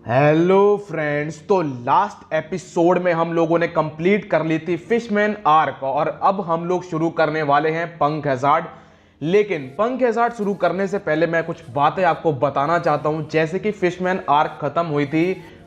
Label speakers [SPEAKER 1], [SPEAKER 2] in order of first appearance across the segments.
[SPEAKER 1] Hello friends, तो last episode में हम लोगों ने कंप्लीट कर ली थी फिशमैन आर्क और अब हम लोग शुरू करने वाले हैं पंक हैजार्ड। लेकिन पंक हैजार्ड शुरू करने से पहले मैं कुछ बातें आपको बताना चाहता हूं। जैसे कि फिशमैन आर्क खत्म हुई थी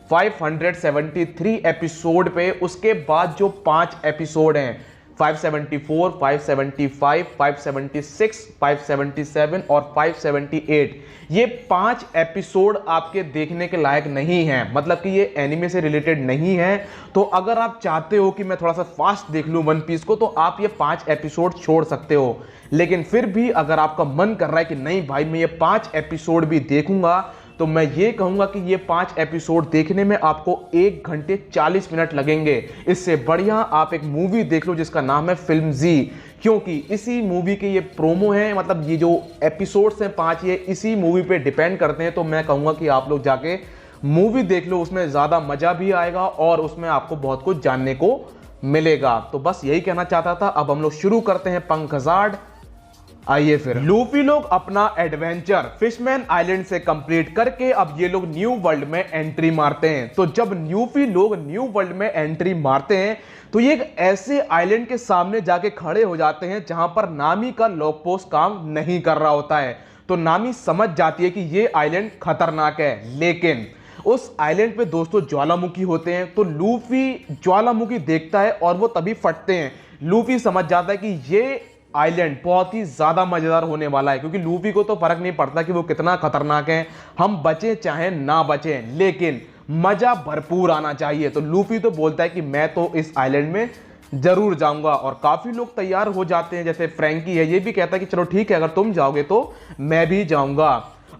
[SPEAKER 1] 573 एपिसोड पे, उसके बाद जो 5 एपिसोड हैं 574, 575, 576, 577 और 578, ये 5 एपिसोड आपके देखने के लायक नहीं हैं। मतलब कि ये एनिमे से रिलेटेड नहीं है। तो अगर आप चाहते हो कि मैं थोड़ा सा फास्ट देख लूं वन पीस को, तो आप ये 5 एपिसोड छोड़ सकते हो। लेकिन फिर भी अगर आपका मन कर रहा है कि नहीं भाई मैं ये 5 एपिसोड भी देखूंगा, तो मैं ये कहूंगा कि ये 5 एपिसोड देखने में आपको 1 घंटे 40 मिनट लगेंगे। इससे बढ़िया आप एक मूवी देख लो जिसका नाम है फिल्म जी, क्योंकि इसी मूवी के ये प्रोमो है। मतलब ये जो एपिसोड्स हैं 5, ये इसी मूवी पे डिपेंड करते हैं। तो मैं कहूंगा कि आप लोग जाके मूवी देख लो, उसमें ज्यादा मजा भी आएगा और उसमें आपको बहुत कुछ जानने को मिलेगा। तो बस यही कहना चाहता था। अब हम लोग शुरू करते हैं पंक हैजार्ड। आइए फिर। लूफी लोग अपना एडवेंचर फिशमैन आइलैंड से कंप्लीट करके अब ये लोग न्यू वर्ल्ड में एंट्री मारते हैं। तो जब लूफी लोग न्यू वर्ल्ड में एंट्री मारते हैं तो ये एक ऐसे आइलैंड के सामने जाके खड़े हो जाते हैं जहां पर नामी का लॉक पोस्ट काम नहीं कर रहा होता है। तो नामी समझ जाती है कि ये आइलैंड खतरनाक है। लेकिन उस आइलैंड पे दोस्तों ज्वालामुखी होते हैं। तो लूफी ज्वालामुखी देखता है और वो तभी फटते हैं। लूफी समझ जाता है कि ये आइलैंड बहुत ही ज्यादा मजेदार होने वाला है, क्योंकि लूफी को तो फर्क नहीं पड़ता कि वो कितना खतरनाक है, हम बचे चाहे ना बचे, लेकिन मजा भरपूर आना चाहिए। तो लूफी तो बोलता है कि मैं तो इस आइलैंड में जरूर जाऊंगा और काफी लोग तैयार हो जाते हैं। जैसे फ्रैंकी है, ये भी कहता है कि चलो ठीक है, अगर तुम जाओगे तो मैं भी जाऊंगा।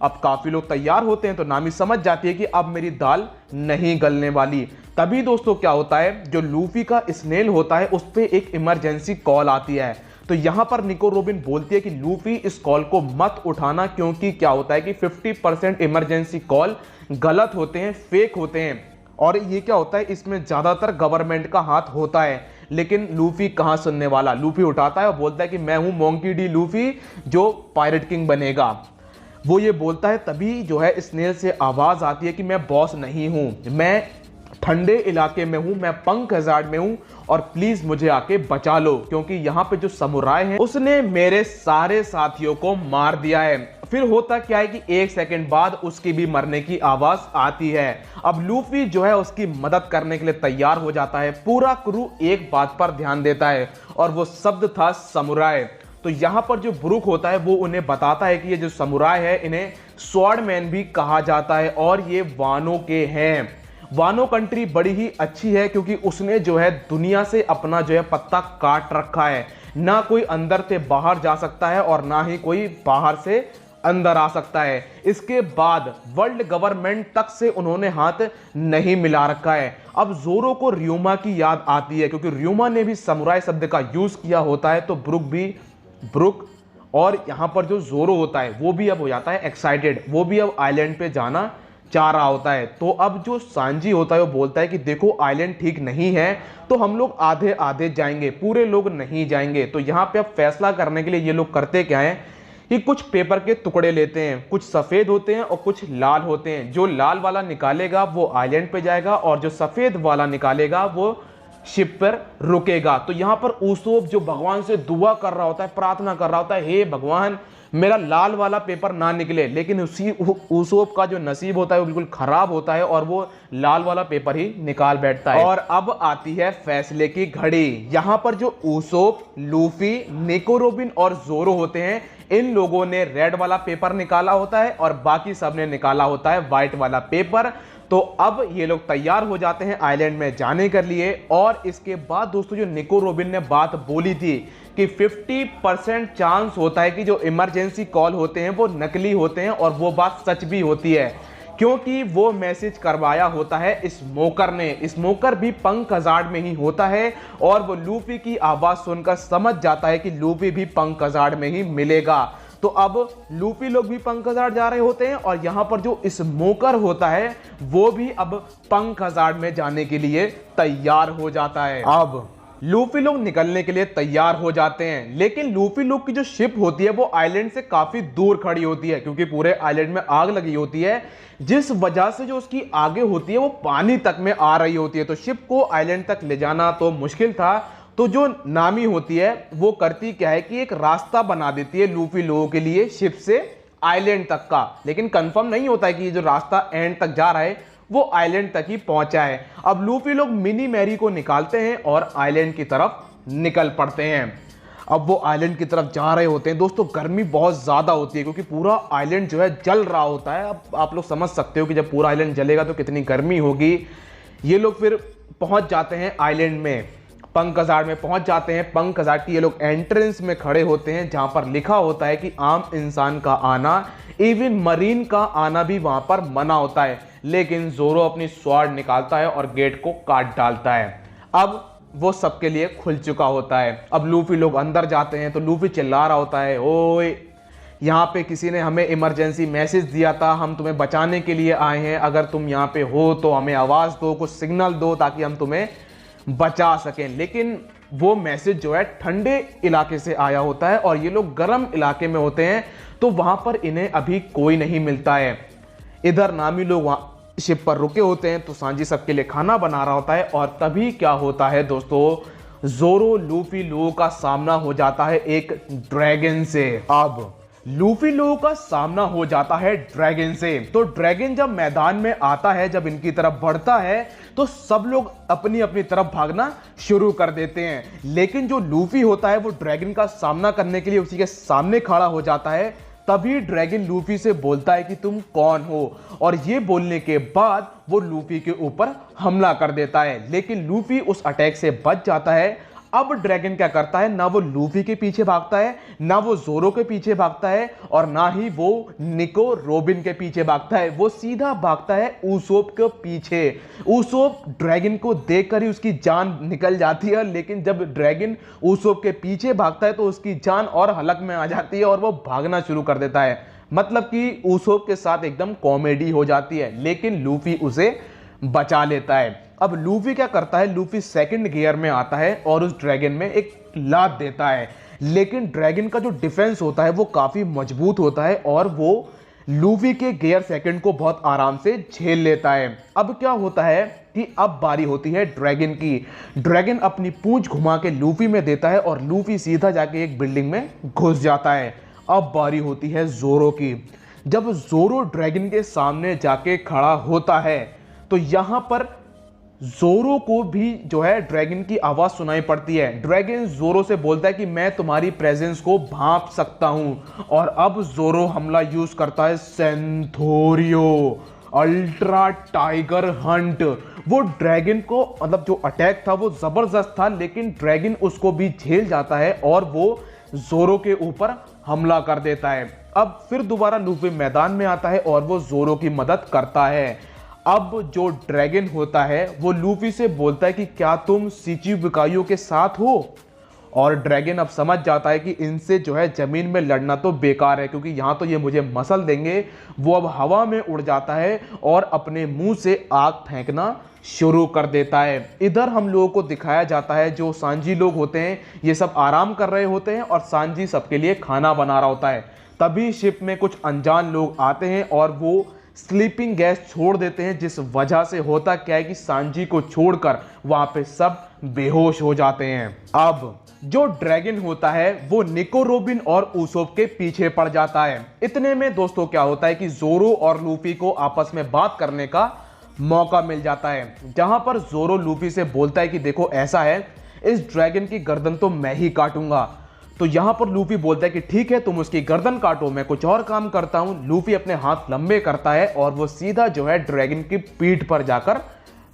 [SPEAKER 1] अब काफी लोग तैयार होते हैं तो नामी समझ जाती है कि अब मेरी दाल नहीं गलने वाली। तभी दोस्तों क्या होता है, जो लूफी का स्नेल होता है उस पर एक इमरजेंसी कॉल आती है। तो यहां पर निको रोबिन बोलती है कि लूफी इस कॉल को मत उठाना, क्योंकि क्या होता है कि 50% इमरजेंसी कॉल गलत होते हैं, फेक होते हैं। और ये क्या होता है, इसमें ज्यादातर गवर्नमेंट का हाथ होता है। लेकिन लूफी कहां सुनने वाला, लूफी उठाता है और बोलता है कि मैं हूं मोंकी डी लूफी जो पायरेट किंग बनेगा। वो ये बोलता है, तभी जो है स्नेल से आवाज आती है कि मैं बॉस नहीं हूं, मैं ठंडे इलाके में हूं, मैं पंक हैजार्ड में हूं और प्लीज मुझे आके बचा लो, क्योंकि यहां पे जो समुराय है उसने मेरे सारे साथियों को मार दिया है। फिर होता क्या है कि 1 सेकंड बाद उसकी भी मरने की आवाज आती है। अब लूफी जो है उसकी मदद करने के लिए तैयार हो जाता है। पूरा क्रू एक बात पर ध्यान देता है और वो शब्द था समुराय। तो यहां पर जो ब्रुक होता है वो उन्हें बताता है कि ये जो समुराय है इन्हें स्वॉर्डमैन भी कहा जाता है और ये वानो के हैं। वानो कंट्री बड़ी ही अच्छी है, क्योंकि उसने जो है दुनिया से अपना जो है पत्ता काट रखा है। ना कोई अंदर से बाहर जा सकता है और ना ही कोई बाहर से अंदर आ सकता है। इसके बाद वर्ल्ड गवर्नमेंट तक से उन्होंने हाथ नहीं मिला रखा है। अब जोरो को रियोमा की याद आती है, क्योंकि रियोमा ने भी समुराय शब्द का यूज किया होता है। तो ब्रुक और यहां पर जो जोरो होता है वो भी अब हो जाता है एक्साइटेड, वो भी अब आइलैंड पे जाना चाह रहा होता है। तो अब जो सांजी होता है वो बोलता है कि देखो आइलैंड ठीक नहीं है, तो हम लोग आधे आधे जाएंगे, पूरे लोग नहीं जाएंगे। तो यहाँ पे अब फैसला करने के लिए ये लोग करते क्या है कि कुछ पेपर के टुकड़े लेते हैं, कुछ सफेद होते हैं और कुछ लाल होते हैं। जो लाल वाला निकालेगा वो आइलैंड पे जाएगा और जो सफेद वाला निकालेगा वो शिप पर रुकेगा। तो यहाँ पर ऊसोप जो भगवान से दुआ कर रहा होता है, प्रार्थना कर रहा होता है, हे भगवान मेरा लाल वाला पेपर ना निकले। लेकिन उसी ऊसोप का जो नसीब होता है वो बिल्कुल खराब होता है और वो लाल वाला पेपर ही निकाल बैठता है। और अब आती है फैसले की घड़ी। यहां पर जो ऊसोप, लूफी, निको रोबिन और जोरो होते हैं, इन लोगों ने रेड वाला पेपर निकाला होता है और बाकी सब ने निकाला होता है व्हाइट वाला पेपर। तो अब ये लोग तैयार हो जाते हैं आइलैंड में जाने के लिए। और इसके बाद दोस्तों जो निको रोबिन ने बात बोली थी कि 50% चांस होता है कि जो इमरजेंसी कॉल होते हैं वो नकली होते हैं, और वो बात सच भी होती है, क्योंकि वो मैसेज करवाया होता है स्मोकर ने। स्मोकर भी पंक हैजार्ड में ही होता है और वो लूफी की आवाज सुनकर समझ जाता है कि लूफी भी पंक हैजार्ड में ही मिलेगा। तो अब लूफी लोग भी पंक हैजार्ड जा रहे होते हैं और यहां पर जो स्मोकर होता है वो भी अब पंक हैजार्ड में जाने के लिए तैयार हो जाता है। अब लूफी लोग निकलने के लिए तैयार हो जाते हैं, लेकिन लूफी लोग की जो शिप होती है वो आइलैंड से काफी दूर खड़ी होती है, क्योंकि पूरे आइलैंड में आग लगी होती है, जिस वजह से जो उसकी आगे होती है वो पानी तक में आ रही होती है। तो शिप को आइलैंड तक ले जाना तो मुश्किल था। तो जो नामी होती है वो करती क्या है कि एक रास्ता बना देती है लूफी लोगों के लिए शिप से आइलैंड तक का, लेकिन कंफर्म नहीं होता है कि ये जो रास्ता एंड तक जा रहा है वो आइलैंड तक ही पहुंचा है। अब लूफी लोग मिनी मैरी को निकालते हैं और आइलैंड की तरफ निकल पड़ते हैं। अब वो आइलैंड की तरफ जा रहे होते हैं। दोस्तों गर्मी बहुत ज़्यादा होती है, क्योंकि पूरा आइलैंड जो है जल रहा होता है। अब आप लोग समझ सकते हो कि जब पूरा आइलैंड जलेगा तो कितनी गर्मी होगी। ये लोग फिर पहुंच जाते हैं आइलैंड में, पंख हज़ार्ड में पहुंच जाते हैं। पंख हज़ार्ड की ये लोग एंट्रेंस में खड़े होते हैं, जहां पर लिखा होता है कि आम इंसान का आना, इवन मरीन का आना भी वहां पर मना होता है। लेकिन जोरो अपनी स्वॉर्ड निकालता है और गेट को काट डालता है। अब वो सबके लिए खुल चुका होता है। अब लूफी लोग अंदर जाते हैं तो लूफी चिल्ला रहा होता है, ओए यहाँ पे किसी ने हमें इमरजेंसी मैसेज दिया था, हम तुम्हें बचाने के लिए आए हैं, अगर तुम यहाँ पे हो तो हमें आवाज़ दो, कुछ सिग्नल दो ताकि हम तुम्हें बचा सकें। लेकिन वो मैसेज जो है ठंडे इलाके से आया होता है और ये लोग गर्म इलाके में होते हैं, तो वहां पर इन्हें अभी कोई नहीं मिलता है। इधर नामी लोग वहां शिप पर रुके होते हैं, तो सांजी सबके लिए खाना बना रहा होता है। और तभी क्या होता है दोस्तों, जोरो लूफी लोगों का सामना हो जाता है एक ड्रैगन से। अब लूफी लोगों का सामना हो जाता है ड्रैगन से। तो ड्रैगन जब मैदान में आता है, जब इनकी तरफ बढ़ता है, तो सब लोग अपनी अपनी तरफ भागना शुरू कर देते हैं। लेकिन जो लूफी होता है वो ड्रैगन का सामना करने के लिए उसी के सामने खड़ा हो जाता है। तभी ड्रैगन लूफी से बोलता है कि तुम कौन हो, और ये बोलने के बाद वो लूफी के ऊपर हमला कर देता है। लेकिन लूफी उस अटैक से बच जाता है। अब ड्रैगन क्या करता है, ना वो लूफी के पीछे भागता है, ना वो जोरो के पीछे भागता है, और ना ही वो निको रोबिन के पीछे भागता है। वो सीधा भागता है उसोप के पीछे। उसोप ड्रैगन को देखकर ही उसकी जान निकल जाती है। लेकिन जब ड्रैगन उसोप के पीछे भागता है तो उसकी जान और हलक में आ जाती है और वो भागना शुरू कर देता है। मतलब कि उसोप के साथ एकदम कॉमेडी हो जाती है, लेकिन लूफी उसे बचा लेता है। अब लूफी क्या करता है, लूफी सेकंड गियर में आता है और उस ड्रैगन में एक लात देता है। लेकिन ड्रैगन का जो डिफेंस होता है वो काफी मजबूत होता है और वो लूफी के गियर सेकंड को बहुत आराम से झेल लेता है। अब क्या होता है कि अब बारी होती है ड्रैगन की। ड्रैगन अपनी पूंछ घुमा के लूफी में देता है और लूफी सीधा जाके एक बिल्डिंग में घुस जाता है। अब बारी होती है जोरो की। जब जोरो ड्रैगन के सामने जाके खड़ा होता है तो यहां पर जोरो को भी जो है ड्रैगन की आवाज सुनाई पड़ती है। ड्रैगन जोरो से बोलता है कि मैं तुम्हारी प्रेजेंस को भांप सकता हूं। और अब जोरो हमला यूज करता है सेंथोरियो अल्ट्रा टाइगर हंट। वो ड्रैगन को, मतलब जो अटैक था वो जबरदस्त था, लेकिन ड्रैगन उसको भी झेल जाता है और वो जोरो के ऊपर हमला कर देता है। अब फिर दोबारा लूफी मैदान में आता है और वो जोरो की मदद करता है। अब जो ड्रैगन होता है वो लूफी से बोलता है कि क्या तुम शिचिबुकाइयो के साथ हो। और ड्रैगन अब समझ जाता है कि इनसे जो है जमीन में लड़ना तो बेकार है, क्योंकि यहाँ तो ये मुझे मसल देंगे। वो अब हवा में उड़ जाता है और अपने मुंह से आग फेंकना शुरू कर देता है। इधर हम लोगों को दिखाया जाता है जो सांजी लोग होते हैं ये सब आराम कर रहे होते हैं और सांजी सबके लिए खाना बना रहा होता है। तभी शिप में कुछ अनजान लोग आते हैं और वो स्लीपिंग गैस छोड़ देते हैं, जिस वजह से होता क्या है कि सांजी को छोड़कर वहां पे सब बेहोश हो जाते हैं। अब जो ड्रैगन होता है वो निको रोबिन और उसोप के पीछे पड़ जाता है। इतने में दोस्तों क्या होता है कि जोरो और लूफी को आपस में बात करने का मौका मिल जाता है, जहां पर जोरो लूफी से बोलता है कि देखो ऐसा है, इस ड्रैगन की गर्दन तो मैं ही काटूंगा। तो यहां पर लूफी बोलता है कि ठीक है तुम उसकी गर्दन काटो, मैं कुछ और काम करता हूं। लूफी अपने हाथ लंबे करता है और वो सीधा जो है ड्रैगन की पीठ पर जाकर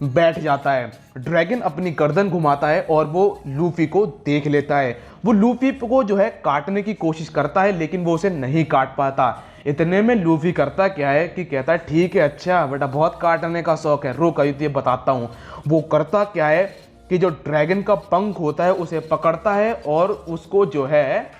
[SPEAKER 1] बैठ जाता है। ड्रैगन अपनी गर्दन घुमाता है और वो लूफी को देख लेता है। वो लूफी को जो है काटने की कोशिश करता है, लेकिन वो उसे नहीं काट पाता। इतने में लूफी करता क्या है कि कहता है ठीक है, अच्छा बेटा बहुत काटने का शौक है, रुक अभी तुझे बताता हूँ। वो करता क्या है कि जो ड्रैगन का पंख होता है उसे पकड़ता है और उसको जो है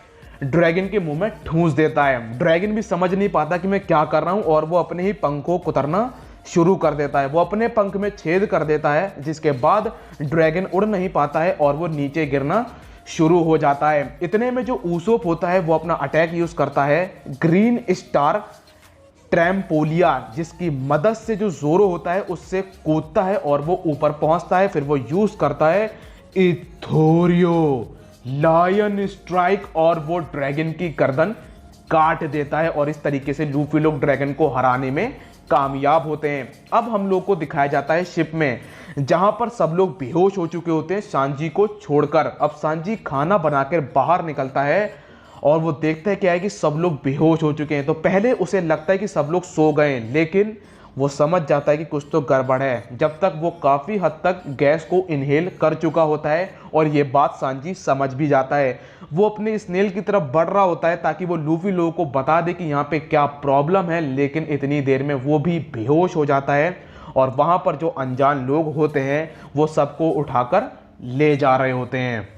[SPEAKER 1] ड्रैगन के मुंह में ठूंस देता है। ड्रैगन भी समझ नहीं पाता कि मैं क्या कर रहा हूं और वो अपने ही पंख को कुतरना शुरू कर देता है। वो अपने पंख में छेद कर देता है, जिसके बाद ड्रैगन उड़ नहीं पाता है और वो नीचे गिरना शुरू हो जाता है। इतने में जो ऊसोप होता है वो अपना अटैक यूज करता है ग्रीन स्टार ट्रैम्पोलिया, जिसकी मदद से जो जोरो होता है उससे कूदता है और वो ऊपर पहुंचता है। फिर वो यूज करता है इथोरियो लायन स्ट्राइक और वो ड्रैगन की गर्दन काट देता है और इस तरीके से लूफी लोग ड्रैगन को हराने में कामयाब होते हैं। अब हम लोग को दिखाया जाता है शिप में, जहां पर सब लोग बेहोश हो चुके होते हैं सांजी को छोड़कर। अब सांजी खाना बनाकर बाहर निकलता है और वो देखता है क्या है कि सब लोग बेहोश हो चुके हैं। तो पहले उसे लगता है कि सब लोग सो गए, लेकिन वो समझ जाता है कि कुछ तो गड़बड़ है, जब तक वो काफ़ी हद तक गैस को इनहेल कर चुका होता है। और ये बात सांजी समझ भी जाता है। वो अपने स्नेल की तरफ बढ़ रहा होता है ताकि वो लूफी लोगों को बता दे कि यहाँ पे क्या प्रॉब्लम है, लेकिन इतनी देर में वो भी बेहोश हो जाता है और वहाँ पर जो अनजान लोग होते हैं वो सबको उठाकर ले जा रहे होते हैं।